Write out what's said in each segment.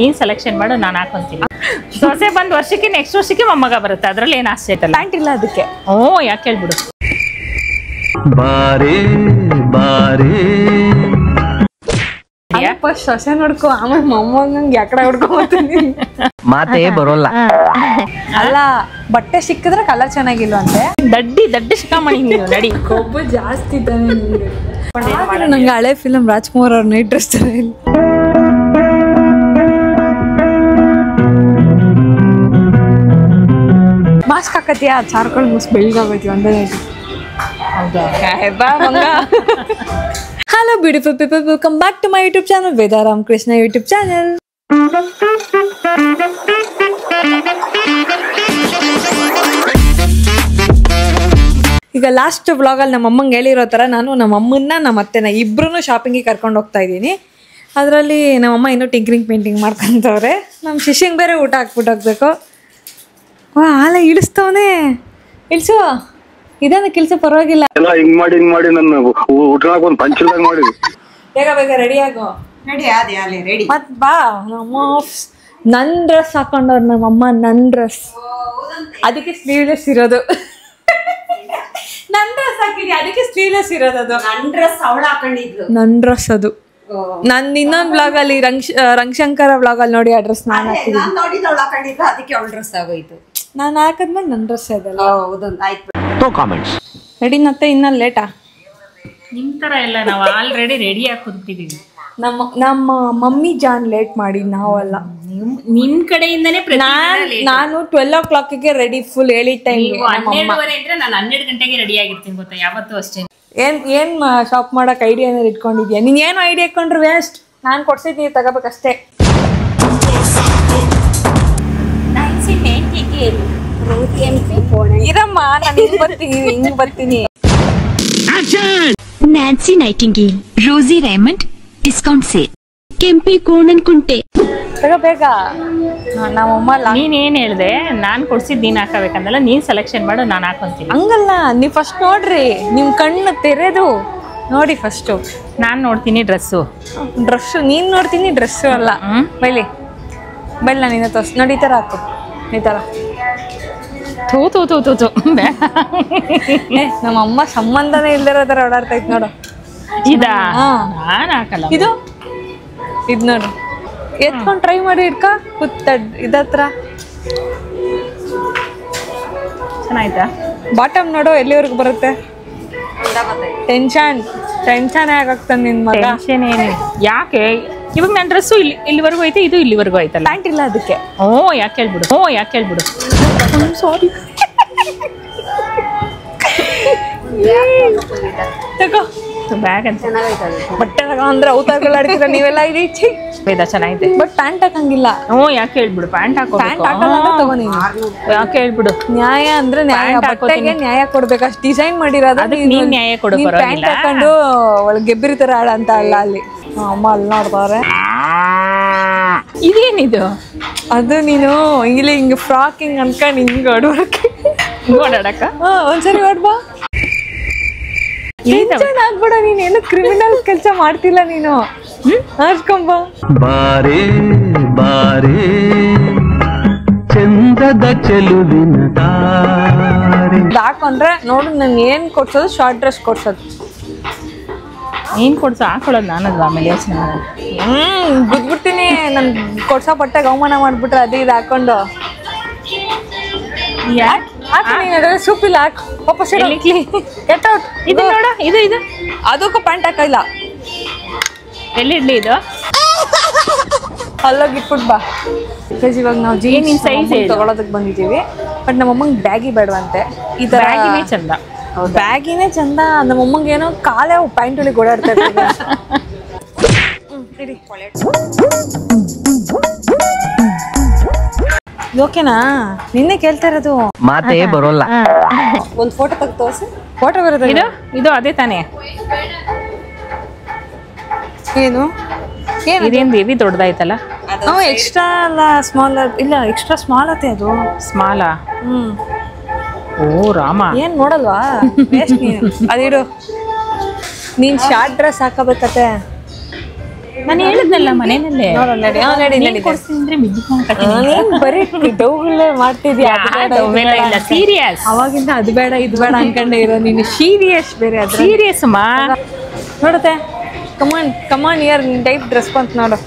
ನೀನ್ ಸೆಲೆಕ್ಷನ್ ಮಾಡು, ನಾನು ಹಾಕೊಂತೀನಿ. ಸೊಸೆ ಬಂದ್ ವರ್ಷಕ್ಕೆ ನೆಕ್ಸ್ಟ್ ವರ್ಷಕ್ಕೆ ಮೊಮ್ಮಗ ಬರುತ್ತೆ, ಅದ್ರಲ್ಲಿ ಏನ್ ಆಸೆ ಐತಲ್ಲ. ಪ್ಯಾಂಟ್ ಇಲ್ಲ ಅದಕ್ಕೆ. ಯಾಕೆ ಹೇಳ್ಬಿಡು. ಬಾರೇ ಬಾರೇ ಫಸ್ಟ್ ಸೊಸೆ ನೋಡ್ಕೊ, ಆಮೇಲೆ ಮೊಮ್ಮಂಗೆ ಯಾಕಡೆ ಹೊಡ್ಕೊಂತೀನಿ. ಮಾತೇ ಬರೋಲ್ಲ. ಅಲ್ಲ, ಬಟ್ಟೆ ಸಿಕ್ಕಿದ್ರೆ ಕಲರ್ ಚೆನ್ನಾಗಿಲ್ಲ ಅಂತೆ. ದಡ್ಡಿ ಶಿಖಾಮಣಿ ನೀವು ನಡಿ. ಕೊಬ್ಬು ಜಾಸ್ತಿ ಇದ್ದಾನೆ ನಂಗೆ. ಹಳೆ ಫಿಲಂ ರಾಜ್ಕುಮಾರ್ ಅವ್ರ ನೈಟ್ ಡ್ರೆಸ್ ತರ ಇಲ್ಲ. ಮಾಸ್ಕ್ ಹಾಕತಿಯಾ? ಚಾರ್ಕೋಲ್ ಮುಸ್ ಬೆಳಿಗಾಗೈತಿ ಒಂದೇ. Hello beautiful people, welcome back to my YouTube channel, Veda Ramakrishna YouTube channel. ಈಗ ಲಾಸ್ಟ್ ವ್ಲಾಗಲ್ಲಿ ನಮ್ಮ ಅಮ್ಮಂಗೆ ಹೇಳಿರೋ ಥರ ನಾನು ನಮ್ಮ ಅಮ್ಮನ್ನ ನಮ್ಮ ಅತ್ತೆನ ಇಬ್ಬರೂ ಶಾಪಿಂಗಿಗೆ ಕರ್ಕೊಂಡು ಹೋಗ್ತಾ ಇದ್ದೀನಿ. ಅದರಲ್ಲಿ ನಮ್ಮಮ್ಮ ಇನ್ನೂ ಟಿಂಕ್ರಿಂಗ್ ಪೇಂಟಿಂಗ್ ಮಾಡ್ಕೊಂತವ್ರೆ. ನಮ್ಮ ಶಿಶಿಂಗ್ ಬೇರೆ ಊಟ ಹಾಕ್ಬಿಟ್ಟು ಹೋಗ್ಬೇಕು. ಹಾಲ ಇಳಿಸ್ತವನೇ, ಇಳಿಸು. ಇದಾನ ಕೆಲಸ ಪರವಾಗಿಲ್ಲ. ಹಿಂಗ್ ಮಾಡಿ ನನ್ನ ಊಟ ಒಂದು ಪಂಚಲ್ದಾಗ ಮಾಡಿ ಬೇಗ ರೆಡಿ ಆಗೋ. ರೆಡಿ ಮತ್ ಬಾ. ನಮ್ಮ ನನ್ ಡ್ರೆಸ್ ಹಾಕೊಂಡವ್ರು ನಮ್ಮಮ್ಮ. ನನ್ ಡ್ರೆಸ್ ಅದಕ್ಕೆ ಸ್ಲೀವ್ಲೆಸ್ ಇರೋದು. ನನ್ ಡ್ರೆಸ್ ಹಾಕಿದ್ಯಾ, ಅದಕ್ಕೆ ಸ್ಲೀವ್ಲೆಸ್ ಇರೋದು. ಅದು ನನ್ ಡ್ರೆಸ್ ಅವಳು ಹಾಕೊಂಡಿದ್ಲು. ನನ್ ಡ್ರೆಸ್ ಅದು. ನನ್ ಇನ್ನೊಂದ್ ಬ್ಲಾಗ್ ಅಲ್ಲಿ ರಂಗಶಂಕರ ಬ್ಲಾಗ್ ಅಲ್ಲಿ ನೋಡಿ ಆ ಡ್ರೆಸ್ ನಾನು ಹಾಕಿದ್ದೆ. ನೋಡಿದ್ ಅವಳು ಹಾಕೊಂಡಿದ್ಲು, ಅದಕ್ಕೆ ಅವಳ ಡ್ರೆಸ್ ಆಗೋಯ್ತು. ನಾನು ಹಾಕದ್ಮೇಲೆ ನನ್ ಡ್ರೆಸ್ ಅದಲ್ಲ. ಆಯ್ತು. ರೆಡಿ ಮತ್ತೆ ಇನ್ನ ಲೇಟಾ? ನಿಮ್ ತರ ಎಲ್ಲ ನಾವು ಆಲ್ರೆಡಿ ರೆಡಿ ಆಗಿ ಕುಂತಿದೀವಿ. ನಮ್ಮ ಮಮ್ಮಿ ಜಾನ್ ಲೇಟ್ ಮಾಡಿ, ನಾವಲ್ಲ. ನಿಮ್ ಕಡೆಯಿಂದನೇ ನಾನು 12 o'clock ರೆಡಿ, ಫುಲ್ ಹೇಳಿ ಟೈಮ್. 12:30 ಇದ್ರೆ ನಾನು 12 ಗಂಟೆಗೆ ರೆಡಿ ಆಗಿರ್ತೀನಿ ಗೊತ್ತಾ, ಯಾವತ್ತೂ ಅಷ್ಟೇ. ಏನ್ ಶಾಪ್ ಮಾಡಕ್ ಐಡಿಯಾ ಏನಾದ್ರು ಇಟ್ಕೊಂಡಿದ್ಯಾ? ನೀನ್ ಏನು ಐಡಿಯಾ ಇಟ್ಕೊಂಡ್ರೆ ವೇಸ್ಟ್. ನಾನ್ ಕೊಡ್ಸಿದ್ದೀನಿ, ತಗೋಬೇಕಷ್ಟೇ. ಇರಮ್ಮ, ನಾನು ಹಿಂಗ್ ಬರ್ತೀನಿ. ನ್ಯಾನ್ಸಿ ನೈಟಿಂಗೇಲ್, ರೋಸಿ Raymond discount sale, Kempi Konanakunte. ಬೇಗ ನಮ್ಮಮ್ಮ. ನೀನ್ ಏನ್ ಹೇಳ್ದೆ? ನಾನ್ ಕೊಡ್ಸಿದ್ ನೀನ್ ಹಾಕಬೇಕಂದಲ್ಲ, ನೀನ್ ಸೆಲೆಕ್ಷನ್ ಮಾಡು, ನಾನು ಹಾಕೊಂತೀನಿ. ಹಂಗಲ್ಲ, ನೀವ್ ಫಸ್ಟ್ ನೋಡ್ರಿ. ನಿಮ್ ಕಣ್ಣು ತೆರೆದು ನೋಡಿ ಫಸ್ಟ್. ನಾನ್ ನೋಡ್ತೀನಿ ಡ್ರೆಸ್ಸು. ನೀನ್ ನೋಡ್ತೀನಿ, ಡ್ರೆಸ್ಸು ಅಲ್ಲ. ಬೈಲಿ ನಾನು ಇನ್ನ ತೋರ್ಸ್ ನೋಡಿ. ಈ ತರ ಹಾಕು, ಈ ತರ. ನಮ್ಮಮ್ಮ ಸಂಬಂಧನೇ ಇಲ್ದಿರೋ ತರ ಓಡಾಡ್ತಾ ಇತ್ತು ನೋಡು. ಇದಾ? ನಾನ್ ಹಾಕಲ್ಲ. ಇದು ನೋಡು, ಎತ್ಕೊಂಡ್ ಟ್ರೈ ಮಾಡಿ ಇಡ್ಕ. ಇದತ್ರ ಚೆನ್ನಾಯ್ತಾ? ಬಾಟಮ್ ನೋಡು ಎಲ್ಲಿವರೆಗೂ ಬರುತ್ತೆ. ಟೆನ್ಷನ್ ಆಗಾಗ್ತಾನೆ ನಿನ್ ಮಗ. ಟೆನ್ಷನ್ ಏನು? ಯಾಕೆ? ಇವಾಗ ನನ್ನ ಡ್ರೆಸ್ಸು ಇಲ್ಲಿವರೆಗೂ ಐತೆ, ಇದು ಇಲ್ಲಿವರೆಗೂ ಐತಲ್ಲ. ಪ್ಯಾಂಟ್ ಇಲ್ಲ ಅದಕ್ಕೆ. ಯಾಕೆ ಹೇಳ್ಬಿಡು. ಸಾರಿ. ತಗೋ ಬ್ಯಾಗ್ ಅಂತ. ಬಟ್ಟೆ ತಗೋ ಅಂದ್ರೆ ಅವತಾರಗಳು ಆಡ್ತೀರ ನೀವೆಲ್ಲ. ಇದೆ ಚೆನ್ನಾಗಿದೆ, ಬಟ್ ಪ್ಯಾಂಟ್ ಹಾಕಂಗಿಲ್ಲ. ಯಾಕೆ ಹೇಳ್ಬಿಡು. ಪ್ಯಾಂಟ್ ಹಾಕಲ್ಲ ತಗೋ ನೀನು. ಯಾಕೆ ಹೇಳ್ಬಿಡು. ನ್ಯಾಯ ಅಂದ್ರೆ ನ್ಯಾಯ. ಬಟ್ಟೆಗೆ ನ್ಯಾಯ ಕೊಡ್ಬೇಕು. ಅಷ್ಟು ಡಿಸೈನ್ ಮಾಡಿರೋದು. ನೀನ್ ನ್ಯಾಯ ಕೊಡು. ಪ್ಯಾಂಟ್ ಹಾಕೊಂಡು ಒಳಗೆ ಗೆಬ್ಬರಿ ತರ ಆಡ ಅಂತ ಅಲ್ಲ ಅಲ್ಲಿ. ಅಮ್ಮ ಅಲ್ಲಿ ನೋಡ್ತಾರೆ. ಇದೇನಿದು? ಅದು ನೀನು ಇಲ್ಲಿ ಹಿಂಗ ಫ್ರಾಕ್ ಹಿಂಗ್ ಅನ್ಕೊಂಡ್ ಹಿಂಗ ಓಡಾಡಕ. ಒಂದ್ಸರಿ ಓಡ್ಬಾ. ಆಗ್ಬೇಡ, ನೀನೇನು ಕ್ರಿಮಿನಲ್ ಕೆಲಸ ಮಾಡ್ತಿಲ್ಲ ನೀನು. ಹಾರ್ಸ್ಕೊಂಬ. ಬಾರೇ ಬಾರೇ ಚಂದದ ಚೆಲುವಿನ ತಾರೆ. ಹಾಕೊಂಡ್ರೆ ನೋಡು, ನನ್ ಏನ್ ಕೊಡ್ಸೋದು? ಶಾರ್ಟ್ ಡ್ರೆಸ್ ಕೊಡ್ಸೋದು. ಏನ್ ಕೊಡ್ಸೋ? ಹಾಕೊಳ್ಳೋದು ನಾನಲ್ವಾ ಆಮೇಲೆ ಯೋಚನೆ ಮಾಡೋದು. ಬಿಟ್ಬಿಡ್ತೀನಿ. ನನ್ ಕೊಡ್ಸೋ ಬಟ್ಟೆಗೆ ಅವಮಾನ ಮಾಡ್ಬಿಟ್ರೆ ಅದು ಇದು ಹಾಕೊಂಡು. ಸೂಪಿಲ್ಲ ಹಾಕು ವಾಪಸ್. ಇದು ನೋಡ, ಇದು ಅದಕ್ಕೂ ಪ್ಯಾಂಟ್ ಹಾಕಿಲ್ಲ. ಎಲ್ಲಿ ಇಡ್ಲಿ ಇದು? ಅಲ್ಲೋಗಿ ಇಟ್ಬಿಟ್ ಬಾ. ಬಿಕಾಸ್ ಇವಾಗ ನಾವು ಜೀನ್ಸ್ ಸೈಜ್ ತಗೊಳೋದಕ್ಕೆ ಬಂದಿದ್ದೀವಿ. ಬಟ್ ನಮ್ಮಮ್ಮಂಗೆ ಬ್ಯಾಗಿ ಬೇಡವಂತೆ. ಈ ತರ ಬ್ಯಾಗಿನೇ ಚಂದ. ಬ್ಯಾಗಿನೇ ಚಂದ. ನಮ್ಮಮ್ಮಂಗೆ ಏನೋ ಕಾಲೇ ಪ್ಯಾಂಟ್ ಒಳಗೆ ಓಡಾಡ್ತಾ ಇರ್ತೀವಿ. ಓಕೆನಾ? ನಿನ್ನೆ ಕೇಳ್ತಾ ಇರೋದು. ಮಾತೇ ಬರೋಲ್ಲ. ಒಂದ್ ಫೋಟೋ ತೆಗೆದು ತೋರಿಸಿ. ಫೋಟೋ ಬರೋದು. ಇದು ಅದೇ ತಾನೇ? ಏನು ಇದೇನು ಬೇಬಿ ದೊಡ್ಡದಾಯ್ತಲ್ಲ? ಎಕ್ಸ್ಟ್ರಾ ಅಲ್ಲ, ಸ್ಮಾಲ್ ಇಲ್ಲ. ಎಕ್ಸ್ಟ್ರಾ ಸ್ಮಾಲ್ ಅತ್ತೆ ಅದು. ಸ್ಮಾಲಾ? ಓ ರಾಮ, ಏನ್ ನೋಡಲ್ವಾ? ಅದಿಡು. ನೀನ್ ಶಾರ್ಟ್ ಡ್ರೆಸ್ ಹಾಕಬೇಕತ್ತೆ. ನಾನು ಹೇಳಿದ್ನಲ್ಲ ಮನೆಯಲ್ಲೇ ಕೊಡ್ತೀನಿ ಬರೀ ಡೌಗಳೇ ಮಾಡ್ತಿದ್ಯಾ ಇಲ್ಲ ಸೀರಿಯಸ್. ಅವಾಗಿಂದ ಅದು ಬೇಡ ಇದು ಬೇಡ ಅನ್ಕೊಂಡೆ ಇರೋ ನೀನು ಸೀರಿಯಸ್ ಬೇರೆ ಅದು ಸೀರಿಯಸ್ ಮಾ ನೋಡುತ್ತೆ. ಕಮಾನ್ ಇಯರ್ ಟೈಪ್ ಡ್ರೆಸ್ ಬಂತು ನೋಡು,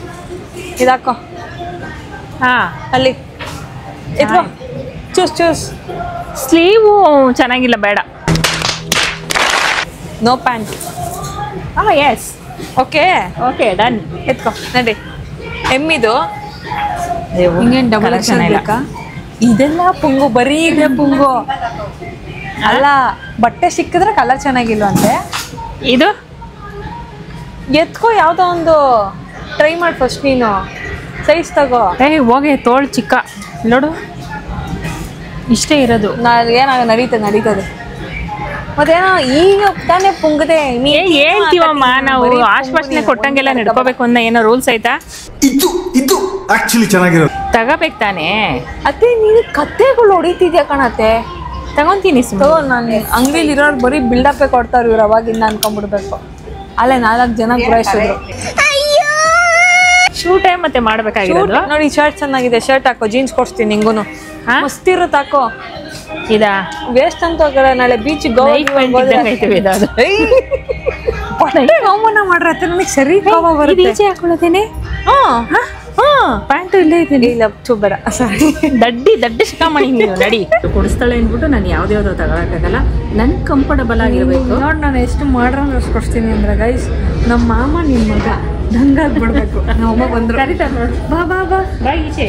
ಇದಾಕೋ. ಹಾ ಅಲ್ಲಿ ಎತ್ಕೋ, ಚೂಸ್. ಸ್ಲೀವು ಚೆನ್ನಾಗಿಲ್ಲ, ಬೇಡ. No pant. Yes okay done. ಎತ್ಕೋ ನಡಿ. ಎಮ್ಮಿದು ಹಿಂಗೇನು ಡಬಲ್ ಬೇಕಾ? ಇದೆಲ್ಲ ಪುಂಗು, ಬರೀ ಇದೆ ಪುಂಗು. ಅಲ್ಲ, ಬಟ್ಟೆ ಸಿಕ್ಕಿದ್ರೆ ಕಲರ್ ಚೆನ್ನಾಗಿಲ್ವಂತೆ. ಇದು ಎತ್ಕೋ, ಯಾವುದೋ ಒಂದು ಟ್ರೈ ಮಾಡಿ ಫಸ್ಟ್ ನೀನು, ಸೈಜ್ ತಗೋ. ಹೋಗಿ ತೋಳ್ ಚಿಕ್ಕ ನೋಡು, ಇಷ್ಟೇ ಇರೋದು. ಏನಾಗ ನಡೀತದೆ ಮತ್ತೇನೋ ಈಗ ತಾನೇ ಪುಂಗದೆ. ಹೇಳ್ತೀವಮ್ಮ, ನಾವು ಆಶ್ವಾಸನೆ ಕೊಟ್ಟಂಗೆಲ್ಲ ನಡ್ಕೋಬೇಕು ಅಂತ ಏನೋ ರೂಲ್ಸ್ ಆಯ್ತಾ? ಇದು ಆಕ್ಚುಲಿ ಚೆನ್ನಾಗಿರೋದು ತಗೋಬೇಕು ತಾನೇ. ಅತ್ತೆ ನೀನು ಕತ್ತೆಗಳು ಹೊಡಿತಿದ್ಯಾ ಕಣತ್ತೆ. ತಗೊಂತೀನಿ ತಗೋ. ನಾನು ಅಂಗಡಿಲಿ ಇರೋರು ಬರೀ ಬಿಲ್ಡಪ್ಪೇ ಕೊಡ್ತಾರ ಇವ್ರು, ಅವಾಗಿಂದ ಅನ್ಕೊಂಡ್ಬಿಡ್ಬೇಕು. ಅಲ್ಲೇ 4 ಜನ ಪೂರೈಸಿದ್ರು. ಶೂಟೇ ಮತ್ತೆ ಮಾಡ್ಬೇಕಾಗಿರೋದು. ನೋಡಿ ಶರ್ಟ್ ಚೆನ್ನಾಗಿದೆ, ಶರ್ಟ್ ಹಾಕೋ, ಜೀನ್ಸ್ ಕೊಡ್ಸ್ತೀನಿ ನಿಂಗೂನು. ಮಸ್ತಿರುತ್ತೆ, ಹಾಕೋ. ಇದಾ ವೇಸ್ಟ್ ಅಂತ ಹೋಗಲ್ಲ, ನಾಳೆ ಬೀಚ್ ಗೌಮನ ಮಾಡ್ರತ್ತೆ. ನನಗೆ ಸರಿ ಬರುತ್ತೆ ಹಾಕೊಳ್ಳೋದೇನೆ. ಪ್ಯಾಂಟು ಇಲ್ಲೇ ಇದ್ದೀನಿ. ಇಲ್ಲ ಬೇಡ, ಸಾರಿ. ದಡ್ಡಿ ಶಿಖಾಮಣಿ ನೀವು ನಡಿ. ಕೊಡಿಸ್ತಾಳೆ ಅಂದ್ಬಿಟ್ಟು ನಾನು ಯಾವ್ದಾವ್ದು ತಗೊಳಕ್ಕಾಗಲ್ಲ, ನನ್ಗೆ ಕಂಫರ್ಟಬಲ್ ಆಗಿರ್ಬೇಕು. ನೋಡಿ ನಾನು ಎಷ್ಟು ಮಾಡ್ರಂಗ್ ಡ್ರೆಸ್ ಕೊಡ್ತೀನಿ ಅಂದ್ರೆ ಗೈಸ್, ನಮ್ಮ ಮಾಮ ನಿಮ್ಮ ಮಗ ದಂಗಾಗ್ಬಿಡ್ಬೇಕು. ನಮ್ಮ ಅಮ್ಮ ಬಂದ್ರು ಕರಿತಾರೆ ನೋಡು, ಬಾ ಈಚೆ.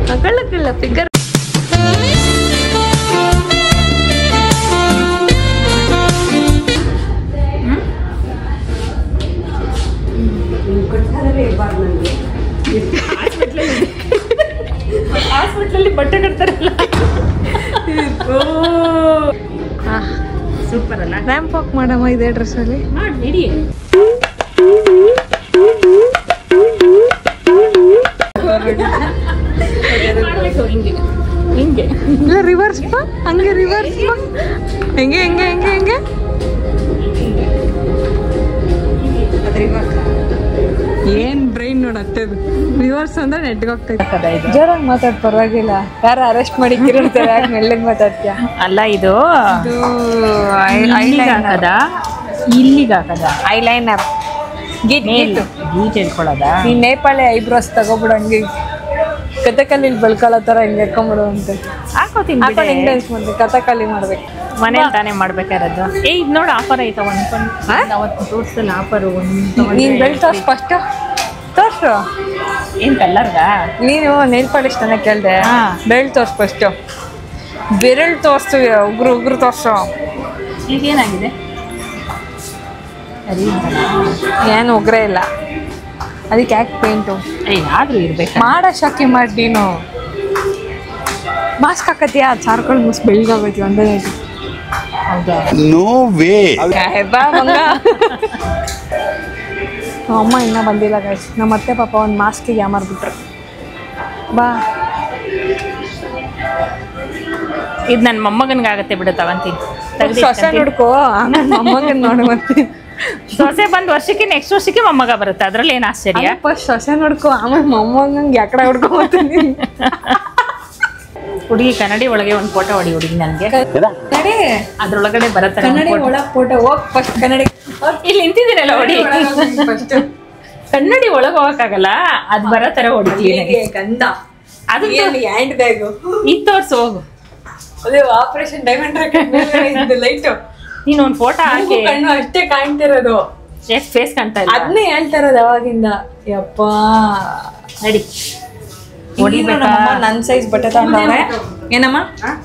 ತಗೊಳ್ಳಕ್ಕಿಲ್ಲ ಫಿಗರ್. ಹಾಸ್ಪಿಟ್ಲಲ್ಲಿ ಬಟ್ಟೆ ಕಟ್ತಾರಲ್ಲ, ಸೂಪರ್ ಅಲ್ಲ? ರ್ಯಾಂಪ್ ವಾಕ್ ಮಾಡಮ್ಮ ಇದೇ ಡ್ರೆಸ್ಸಲ್ಲಿ. ಮಾಡಿ ನಡಿ. ಹಿಂಗೆ ಇಲ್ಲ ರಿವರ್ಸ್ ಬಾ, ಹಂಗೆ ರಿವರ್ಸ್ ಬಾ. ಹೆಂಗೆ ಏನ್ ಬ್ರೈನ್ ನೋಡತ್ತದು. ರಿವರ್ಸ್ ಅಂದ್ರೆ ನೆಟ್ಗೋಗ್ತೈತೆ. ಜೋರಾಗಿ ಮಾತಾಡ್, ಪರವಾಗಿಲ್ಲ. ಯಾರು ಅರೆಸ್ಟ್ ಮಾಡಿ ಕಿರಿಡ್ತಾರೆ, ಯಾಕೆ ಮೆಲ್ಲಗೆ ಮಾತಾಡ್ತೀಯ? ಅಲ್ಲ, ಇದು ಇಲ್ಲಿಗೆ ಹಾಕದ ಐಲೈನರ್ ಗೀಟ್ ಹೇಳ್ಕೊಳ್ಳೋದ. ನೀನ್ ನೇಪಾಳಿ ಐಬ್ರೋಸ್ ತಗೋಬಿಡು, ಹಂಗೆ ಕಥಕಲ್ಲಿ ಬೆಳ್ಕೊಳ್ಳೋ ತರ ಹಿಂಗೆ ಇಟ್ಕೊಂಡ್ಬಿಡು ಅಂತ ಹಾಕೋತೀನಿ. ಹೆಂಗ್ ಡ್ಯಾನ್ಸ್ ಮಾಡ್ಬೇಕು, ಕಥಕಲ್ಲಿ ಮಾಡ್ಬೇಕು, ಮನೇಲಿ ತಾನೇ ಮಾಡ್ಬೇಕಾರದು. ಇದು ನೋಡಿ ಆಫರ್ ಐತ, ಅವತ್ತು ತೋರಿಸಲ್ಲ ಆಫರ್. ನೀನ್ ಬೆಳ್ ತೋರ್ಸ್ ಫಸ್ಟ್, ತೋರ್ಸು. ಏನ್ ಕಲ್ಲರ್ಗ? ನೀನು ನೇಲ್ ಪಾಲಿಶ್ ತಾನೇ ಕೇಳ್ದೆ. ಬೆರಳು ತೋರ್ಸ್ ಫಸ್ಟ್, ಬೆರಳು ತೋರ್ಸು. ಉಗ್ರು ತೋರ್ಸು. ಈಗೇನಾಗಿದೆ? ಏನು ಉಗ್ರೇ ಇಲ್ಲ, ಅದಕ್ಕೆ ಯಾಕೆ ಪೇಂಟು? ಆದ್ರೂ ಇರ್ಬೇಕು. ಮಾಡ ಶಾಕಿ ಮಾಡಿ ನೀನು ಮಾಸ್ಕ್ ಹಾಕತ್ತೀಯಾ? ಚಾರ್ಕೋಲ್ ಮುಸ್ ಬೆಳ್ಗೋಗೈತಿ ಒಂದೇ ನೈಟಿ. ಹೌದಾ? No way. ಬಾ ಮಂಗ. ಅಮ್ಮ ಇನ್ನೂ ಬಂದಿಲ್ಲ ಗೈಸ್. ನಮ್ಮ ಅತ್ತೆ ಪಾಪ ಒಂದು ಮಾಸ್ಕಿಗೆ ಯಾಮಾರ್ಬಿಟ್ರು. ಬಾ, ಇದು ನನ್ನ ಮೊಮ್ಮಗನಿಗಾಗತ್ತೆ ಬಿಡು, ತಗೊಂತೀನಿ. ಸೊಸೆ ನೋಡ್ಕೋ, ಮೊಮ್ಮಗನ್ ನೋಡಿ ಬರ್ತೀನಿ. ಸೊಸೆ ಬಂದ್ ವರ್ಷಕ್ಕೆ ನೆಕ್ಸ್ಟ್ ವರ್ಷಕ್ಕೆ ಮೊಮ್ಮಗ ಬರುತ್ತೆ, ಅದ್ರಲ್ಲಿ ಏನು ಆಶ್ಚರ್ಯ? ಫಸ್ಟ್ ಸೊಸೆ ನೋಡ್ಕೋ, ಆಮೇಲೆ ಮೊಮ್ಮಗಂಗೆ ಯಾಕಡೆ ಹೊಡ್ಕೊಂಬರ್ತೀನಿ. ಹುಡುಗಿ ಕನ್ನಡಿ ಒಳಗೆ ಒಂದು ಫೋಟೋ ಹೊಡಿ ಹುಡುಗಿ ನನಗೆ. ನಡಿ, ಅದ್ರೊಳಗಡೆ ಬರುತ್ತೆ ಕನ್ನಡಿ ಒಳಗೆ ಫೋಟೋ. ಹೋಗ್ ಫಸ್ಟ್ ಕನ್ನಡಿ. ಇಲ್ಲಿ ನಿಂತಿದ್ದೀರಲ್ಲ ಹೊಡಿ. ಕನ್ನಡಿ ಒಳಗೆ ಹೋಗಕ್ಕಾಗಲ್ಲ, ಅದ್ ಬರೋ ತರ ಹೊಡಿತೀವಿ. ಗಂಧ ಅದು ಹ್ಯಾಂಡ್ ಬ್ಯಾಗು ಇದು ತೋರ್ಸು ಹೋಗು. ಅದೇ ಆಪರೇಷನ್ ಡೈಮಂಡ್ ಲೈಟು. ನೀನು ಒಂದು ಫೋಟೋ ಹಾಕಿ. ಕಣ್ಣು ಅಷ್ಟೇ ಕಾಣ್ತಿರೋದು, ಎಷ್ಟು ಫೇಸ್ ಕಾಣ್ತಾ ಇಲ್ಲ. ಅದನ್ನೇ ಹೇಳ್ತಾ ಇರೋದು ಅವಾಗಿಂದ. ಯಪ್ಪ ನಡಿ, ನನ್ ಸೈಜ್ ಬಟ್ಟೆ ತಗೊಂಡವ್ರೆ. ಏನಮ್ಮ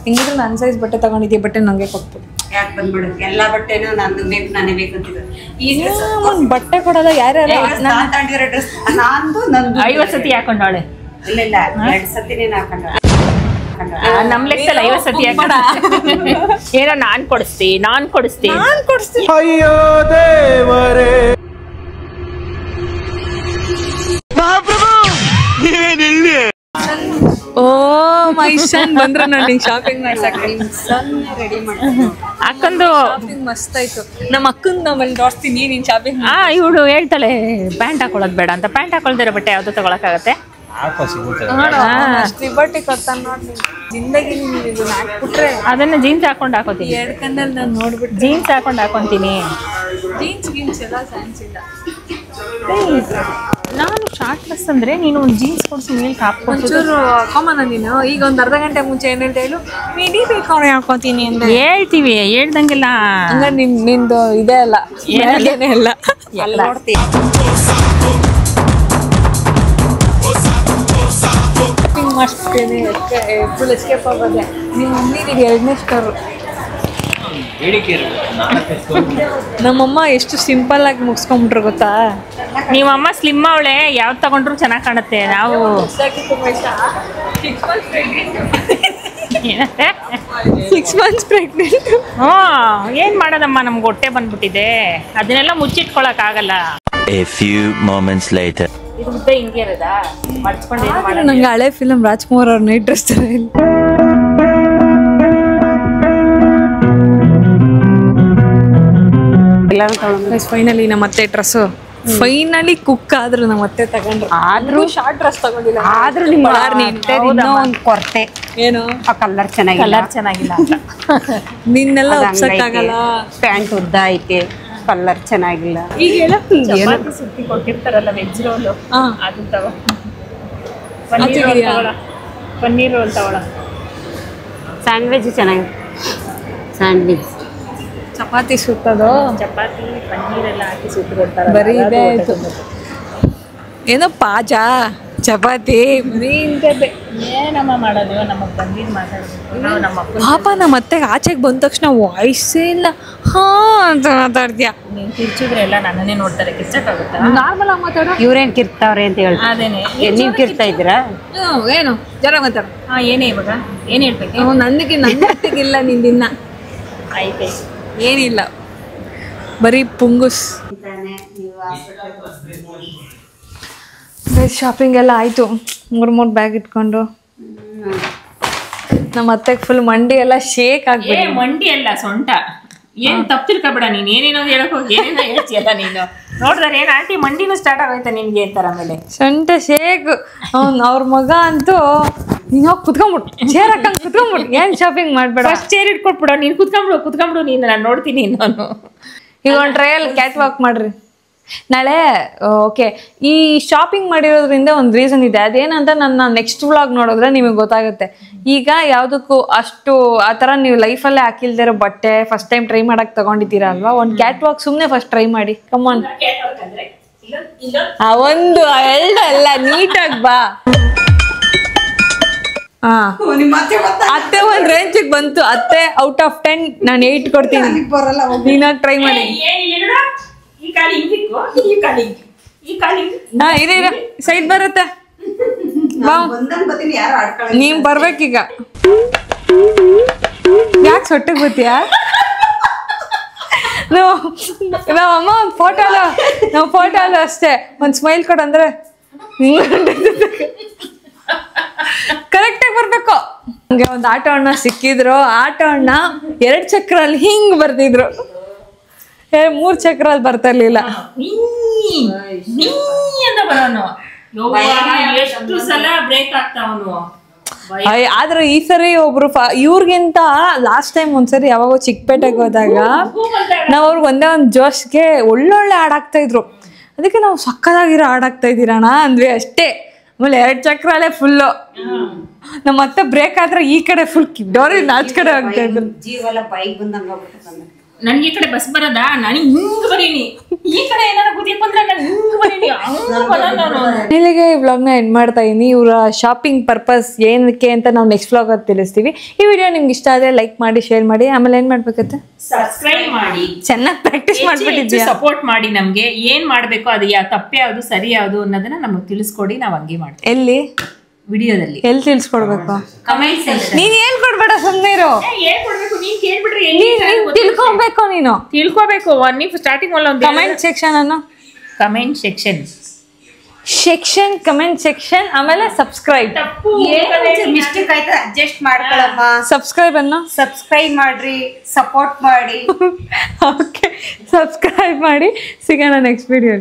ಹಿಂಗಿದ್ರು ನನ್ ಸೈಜ್ ಬಟ್ಟೆ ತಗೊಂಡಿದ್ದೀವಿ, ಬಟ್ಟೆ ನಂಗೆ ಕೊಟ್ಬಿಡು. ಯಾಕೆ ಬಂದ್ಬಿಡು, ಎಲ್ಲಾ ಬಟ್ಟೆನೂ ನಂದು ಬೇಕು, ನಾನೇ ಬೇಕಂತಿದ್ರು. ಈ ಬಟ್ಟೆ ಕೊಡೋದ ಯಾರ್ಯಾರು ತಗೊಂಡಿರೋ ಡ್ರೆಸ್ ನಂದು 50 ಸತಿ ಹಾಕೊಂಡವಳೆ. ಇಲ್ಲ 2 ಸತಿನೇ ಹಾಕೊಂಡ. ನಮ್ ಲೆಕ್ಕದಲ್ಲಿ 50 ಸತಿ ಹಾಕೊಂಡ. ಏನೋ ನಾನ್ ಕೊಡಿಸ್ತೀನಿ. ಅಯ್ಯೋ ದೇವರೇ, ಓ ಮೈ ಮೈ ಸನ್ ಬಂದ್ರೆ ನೋಡಿ ಶಾಪಿಂಗ್ ಮಾಡ್ಸಕ್ಕೆ ರೆಡಿ ಮಾಡ್ತೀನಿ. ಅಕ್ಕಂದು ಶಾಪಿಂಗ್ ಮಸ್ತ್ ಆಯ್ತು. ನಮ್ಮ ಅಕ್ಕನ ನಮ್ಮಲ್ಲಿ ನೋಡ್ತೀನಿ ನೀನ್ ಶಾಪಿಂಗ್. ಇವಳು ಹೇಳ್ತಾಳೆ ಪ್ಯಾಂಟ್ ಹಾಕೊಳ್ಳೋದು ಬೇಡ ಅಂತ. ಪ್ಯಾಂಟ್ ಹಾಕೊಳ್ದಿರೋ ಬಟ್ಟೆ ಯಾವ್ದು ತಗೊಳಕ್ಕಾಗತ್ತೆ? ಲಿಬರ್ಟಿ ಕೊಡ್ತಾನೆ ನೋಡಿ. ಜಿಂದಗಿ ನೀನು ಇದನ್ನ ಹಾಕ್ಬಿಟ್ರೆ ಅದನ್ನ ಜೀನ್ಸ್ ಹಾಕೊಂಡು ಹಾಕೋತೀನಿ. 2 ಕಣ್ಣಲ್ಲಿ ನಾನು ನೋಡ್ಬಿಟ್ಟು ಜೀನ್ಸ್ ಹಾಕೊಂಡು ಹಾಕೊಂತೀನಿ. ಜೀನ್ಸ್ ಎಲ್ಲ ಚಾನ್ಸ್ ಇಲ್ಲ. ನಾನು ಶಾರ್ಟ್ ಡ್ರೆಸ್ ಅಂದ್ರೆ ನೀನು ಒಂದು ಜೀನ್ಸ್ ಕೊಡ್ಸಿ ಮೇಲೆ ಹಾಕೊಂಡು ಒಂಚೂರು ಕಾಮನ್ ನೀನು ಈಗ ಒಂದು ಅರ್ಧ ಗಂಟೆ ಮುಂಚೆ ಏನ್ ಹೇಳ್ತಾ ಇಲ್ಲು ಮಿಡಿ ಬೇಕಾದ್ರೆ ಹಾಕೋತೀನಿ ಅಂತ ಹೇಳ್ತೀವಿ. ಹೇಳ್ದಂಗೆಲ್ಲ ಹಂಗ ನಿಂದು ಇದೇ ಅಲ್ಲ ಏನೇ ಅಲ್ಲ. ಅಲ್ಲಿ ನೋಡ್ತೀನಿ. ಶಾಪಿಂಗ್ ಮಾಡಿಸ್ತೇನೆ ಫುಲ್ ಎಸ್ಕೇಪ್ ಆಗೋದೆ. ನಿಮ್ಮ ಮಮ್ಮಿಗೆ 2ನೇ ಸ್ಟಾರು. ನಮ್ಮಮ್ಮ ಎಷ್ಟು ಸಿಂಪಲ್ ಆಗಿ ಮುಗಿಸ್ಕೊಂಡ್ಬಿಟ್ರು ಗೊತ್ತಾ. ನೀವಮ್ಮ ಸ್ಲಿಮ್ ಅವಳೆ, ಯಾವ್ದು ತಗೊಂಡ್ರು ಚೆನ್ನಾಗಿ ಕಾಣುತ್ತೆ. ನಾವು 6 months ಪ್ರೆಗ್ನೆಂಟ್. ಏನ್ ಮಾಡೋದಮ್ಮ, ನಮ್ಗೆ ಹೊಟ್ಟೆ ಬಂದ್ಬಿಟ್ಟಿದೆ. ಅದನ್ನೆಲ್ಲ ಮುಚ್ಚಿಟ್ಕೊಳಕ್ ಆಗಲ್ಲ. A few moments later. ಇದು ಮುದ್ದೆ ಹಿಂಗೆ ಇರೋದಾ? ಮಡ್ಚ್ಕೊಂಡು ಏನು ಮಾಡೋದು? ನಂಗೆ ಹಳೆ ಫಿಲಮ್ ರಾಜ್ಕುಮಾರ್ ಅವ್ರ ನೈಟ್ ಡ್ರೆಸ್ ತರ ಇಲ್ಲ. ಫೈನಲಿ ನಮ್ಮ ಅತ್ತೆ ಡ್ರೆಸ್ ಫೈನಲಿ ಕುಕ್ ಆದ್ರು ನಮ್ಮ ಅತ್ತೆ ತಗೊಂಡ್ರು. ಆದ್ರೂ ಶಾರ್ಟ್ ಡ್ರೆಸ್ ತಗೊಂಡಿಲ್ಲ. ಆದ್ರೂ ನಿಮ್ಮ ಇನ್ನೂ ಒಂದು ಕೊರತೆ ಏನು ಆ ಕಲರ್ ಚೆನ್ನಾಗಿಲ್ಲ. ಕಲರ್ ಚೆನ್ನಾಗಿಲ್ಲ ಅಂತ ನಿನ್ನೆಲ್ಲ ಒಪ್ಸಕ್ ಆಗಲ್ಲ. ಪ್ಯಾಂಟ್ ಉದ್ದ ಐತೆ, ಕಲರ್ ಚೆನ್ನಾಗಿಲ್ಲ. ಈಗ ಚಪಾತಿ ಸುತ್ತಿ ಕೊಟ್ಟಿರ್ತಾರಲ್ಲ ವೆಜ್ ರೋಲ್, ಅದು ತಗೋ. ಪನ್ನೀರ್ ರೋಲ್ ತಗೊಳ. ಸ್ಯಾಂಡ್ವಿಚ್ ಚೆನ್ನಾಗಿದೆ. ಸ್ಯಾಂಡ್ವಿಚ್ ಚಪಾತಿ ಸುತ್ತದು ಚಪಾತಿ ಪನ್ನೀರ್ ಎಲ್ಲ ಹಾಕಿ ಸುತ್ತಿ ಕೊಡ್ತಾರೆ. ಬರೀ ಇದೆ ಆಯ್ತು. ಏನೋ ಪಾಜಾ ಚಪಾತಿ ಬರೀ ಇಂಥದ್ದೇ. ಏನಮ್ಮ ಮಾಡೋದು? ನಮಗೆ ಬಂದಿದ್ದು ಮಾತಾಡಬೇಕು ನಾವು. ನಮ್ಮ ಅಪ್ಪ ಪಾಪ ನಮ್ಮ ಅತ್ತೆಗೆ ಆಚೆಗೆ ಬಂದ ತಕ್ಷಣ ವಾಯ್ಸೇ ಇಲ್ಲ. ಹಾ ಅಂತ ಮಾತಾಡ್ತೀಯ. ನೀನು ಕಿರ್ಚಿದ್ರೆ ಎಲ್ಲ ನನ್ನನ್ನೇ ನೋಡ್ತಾರೆ. ಕಿರ್ಚಕ್ಕಾಗುತ್ತಾ? ನಾರ್ಮಲ್ ಆಗಿ ಮಾತಾಡೋ. ಇವ್ರೇನ್ ಕಿರ್ತಾವ್ರೆ ಅಂತ ಹೇಳ್ತಾರೆ. ಅದೇನೆ. ನೀವ್ ಕಿರ್ತಾ ಇದ್ದೀರಾ? ಏನು ಜರ ಮಾತಾಡ. ಏನೇ ಇವಾಗ ಏನು ಹೇಳ್ಬೇಕು? ನನ್ನಗಿಲ್ಲ ನಿಂದಿನ್ನ ಆಯ್ತು. ಏನಿಲ್ಲ, ಬರೀ ಪುಂಗುಸ್. ಶಾಪಿಂಗ್ ಎಲ್ಲ ಆಯ್ತು. 3 ಬ್ಯಾಗ್ ಇಟ್ಕೊಂಡು ನಮ್ಮ ಅತ್ತೆಗೆ ಫುಲ್ ಮಂಡಿ ಎಲ್ಲ ಶೇಕ್ ಆಗ್ಬಿಡಿ. ಮಂಡಿ ಅಲ್ಲ ಸೊಂಟ. ಏನ್ ತಪ್ಪಿರ್ಕಬೇಡ ನೀನ್. ಏನೇನೋ ಹೇಳಕ್ ಹೋಗಿ ಏನೇನೋ ಹೇಳ್ತೀಯಲ್ಲ ನೀನು. ನೋಡ್ದಾರೆ ಏನ್ ಆಂಟಿ ಮಂಡಿನೂ ಸ್ಟಾರ್ಟ್ ಆಗೋಯ್ತಾ ನಿನ್ಗೆ ಅಂತಾರ. ಆಮೇಲೆ ಸೊಂಟ ಶೇಕ್. ಅವ್ರ ಮಗ ಅಂತೂ ನೀನು ಹೋಗಿ ಕುತ್ಕೊಂಡ್ಬಿಟ್ಟು ಚೇರ್ ಹಾಕೊಂಡು ಕುತ್ಕೊಂಡ್ಬಿಟ್ಟು ಏನ್ ಶಾಪಿಂಗ್ ಮಾಡ್ಬೇಡ. ಫಸ್ಟ್ ಚೇರ್ ಇಟ್ಕೊಟ್ಬಿಡು. ನೀನ್ ಕುತ್ಕೊಂಡ್ಬಿಡು ನೀನು. ನಾನು ನೋಡ್ತೀನಿ. ನಾನು ಈಗ ಒಂದು ಟ್ರಯಲ್ ಕ್ಯಾಟ್ ವಾಕ್ ಮಾಡ್ರಿ ನಾಳೆ. ಓಕೆ, ಈ ಶಾಪಿಂಗ್ ಮಾಡಿರೋದ್ರಿಂದ ಒಂದು ರೀಸನ್ ಇದೆ. ಅದೇನಂತ ನನ್ನ ನೆಕ್ಸ್ಟ್ ವ್ಲಾಗ್ ನೋಡಿದ್ರೆ ನಿಮಗೆ ಗೊತ್ತಾಗುತ್ತೆ. ಈಗ ಯಾವುದಕ್ಕೂ ಅಷ್ಟು ಆ ಥರ ನೀವು ಲೈಫಲ್ಲೇ ಹಾಕಿಲ್ದಿರೋ ಬಟ್ಟೆ ಫಸ್ಟ್ ಟೈಮ್ ಟ್ರೈ ಮಾಡಕ್ಕೆ ತಗೊಂಡಿದ್ದೀರಾ ಅಲ್ವಾ, ಒಂದು ಕ್ಯಾಟ್ ವಾಕ್ ಸುಮ್ಮನೆ ಫಸ್ಟ್ ಟ್ರೈ ಮಾಡಿ. ಕಮಾನ್. ಒಂದು 2 ಅಲ್ಲ, ನೀಟಾಗಿ ಬಾ. ಅತ್ತೆ ಒಂದ್ ರೇಂಜಿಗೆ ಬಂತು. ಅತ್ತೆ ಔಟ್ ಆಫ್ 10 ನಾನು 8 ಕೊಡ್ತೀನಿ. ನೀನ ಟ್ರೈ ಮಾಡಿ. ಇರ ಸೈಡ್ ಬರುತ್ತೆ. ನೀನ್ ಬರ್ಬೇಕೀಗ. ಯಾಕೆ ಸೊಟ್ಟಿಗೆ ಬರ್ತೀಯಾ? ನಾವಮ್ಮ ಒಂದು ಫೋಟೋ ಅಲ್ಲ ಅಷ್ಟೇ. ಒಂದು ಸ್ಮೈಲ್ ಕೊಡಂದ್ರೆ ಕರೆಕ್ಟಾಗಿ ಬರ್ಬೇಕು. ಹಂಗೆ ಒಂದು ಆಟೋ ಅಣ್ಣ ಸಿಕ್ಕಿದ್ರು. ಆಟೋ ಅಣ್ಣ 2 ಚಕ್ರಲ್ಲಿ ಹಿಂಗ್ ಬರ್ತಿದ್ರು. 3 ಚಕ್ರಲ್ಲಿ ಬರ್ತಾ ಇರ್ಲಿಲ್ಲ. ಎಷ್ಟು ಸಲ ಬ್ರೇಕ್ ಆಗ್ತಾವನು. ಆದ್ರೆ ಈ ಸರಿ ಒಬ್ರು ಇವ್ರಿಗಿಂತ ಲಾಸ್ಟ್ ಟೈಮ್ ಒಂದ್ಸರಿ ಯಾವಾಗೋ ಚಿಕ್ಕಪೇಟೆಗೆ ಹೋದಾಗ ನಾವ್ ಅವ್ರಿಗೆ ಒಂದೇ ಒಂದು ಜೋಶ್ಗೆ ಒಳ್ಳೊಳ್ಳೆ ಹಾಡಾಗ್ತಾ ಇದ್ರು. ಅದಕ್ಕೆ ನಾವು ಸಕ್ಕದಾಗಿರೋ ಹಾಡಾಗ್ತಾ ಇದ್ದೀರಣ್ಣ ಅಂದ್ವಿ ಅಷ್ಟೇ. ಆಮೇಲೆ 2 ಚಕ್ರಲ್ಲೇ ಫುಲ್ಲು. ನಮ್ಮ ಮತ್ತೆ ಬ್ರೇಕ್ ಆದ್ರೆ ಈ ಕಡೆ ಫುಲ್ ಡೋರಿ ನಾಚ್ ಕಡೆ ಆಗ್ತಾ ಇದ್ರು. ಜೀವಲ್ಲ ಬೈಕ್ ಬಂದಂಗ ನನ್ಗೆ ಈ ಕಡೆ ಬಸ್ ಬರೋದಾ? ನಾನು ಹಿಂಗ್ ಬರೀನಿ. ಈ ಕಡೆ ಏನಾರ ಕುದಿಯಪ್ಪ ಅಂದ್ರೆ ನಾನು ಹಿಂಗ್ ಬರೀನಿ. ಇಲ್ಲಿಗೆ ಈ ವ್ಲಾಗ್ನ ಎಂಡ್ ಮಾಡ್ತಾ ಇದೀನಿ. ಇವರ ಶಾಪಿಂಗ್ ಪರ್ಪಸ್ ಏನಕ್ಕೆ ಅಂತ ನಾವು ನೆಕ್ಸ್ಟ್ ವ್ಲಾಗ್ ಅಲ್ಲಿ ತಿಳಿಸ್ತೀವಿ. ಈ ವಿಡಿಯೋ ನಿಮ್ಗೆ ಇಷ್ಟ ಆದ್ರೆ ಲೈಕ್ ಮಾಡಿ, ಶೇರ್ ಮಾಡಿ. ಆಮೇಲೆ ಏನ್ ಮಾಡ್ಬೇಕತ್ತೆ? ಸಬ್ಸ್ಕ್ರೈಬ್ ಮಾಡಿ. ಚೆನ್ನಾಗಿ ಪ್ರಾಕ್ಟೀಸ್ ಮಾಡ್ಬಿಟ್ಟಿದ್ಯಾ. ಸಪೋರ್ಟ್ ಮಾಡಿ. ನಮ್ಗೆ ಏನ್ ಮಾಡ್ಬೇಕು, ಅದು ತಪ್ಪು ಯಾವ್ದು ಸರಿ ಯಾವ್ದು ಅನ್ನೋದನ್ನ ನಮಗೆ ತಿಳಿಸ್ಕೊಡಿ. ನಾವ್ ಹಂಗೆ ಮಾಡ್ತೀವಿ. ಎಲ್ಲಿ ವಿಡಿಯೋದಲ್ಲಿ ಎಲ್ಲಿ ತಿಳಿಸ್ಕೊಡ್ಬೇಕು? Comment section. ನೀನ್ ಹೇಳ್ಕೊಡ್ಬೇಡ, ಸುಮ್ಮನೆ ಇರು. ಹೇಳ್ಕೊಡ್ಬೇಕು. ನೀನ್ ಕೇಳ್ಬಿಟ್ರೆ ತಿಳ್ಕೊಬೇಕು. ನೀನು ತಿಳ್ಕೊಬೇಕು. ನೀವು ಸ್ಟಾರ್ಟಿಂಗ್ ಒಂದು ಕಮೆಂಟ್ ಸೆಕ್ಷನ್ ಅನ್ನು comment section section, comment section, ಆಮೇಲೆ ಸಬ್ಸ್ಕ್ರೈಬ್. ಮಿಸ್ಟೇಕ್ ಆಯ್ತು ಅಡ್ಜಸ್ಟ್ ಮಾಡ್ಕೊಳಮ್ಮ. ಸಬ್ಸ್ಕ್ರೈಬ್ ಅನ್ನ ಸಬ್ಸ್ಕ್ರೈಬ್ ಮಾಡ್ರಿ, ಸಪೋರ್ಟ್ ಮಾಡಿ. ಓಕೆ, ಸಬ್ಸ್ಕ್ರೈಬ್ ಮಾಡಿ. ಸಿಗೋಣ ನೆಕ್ಸ್ಟ್ ವಿಡಿಯೋ.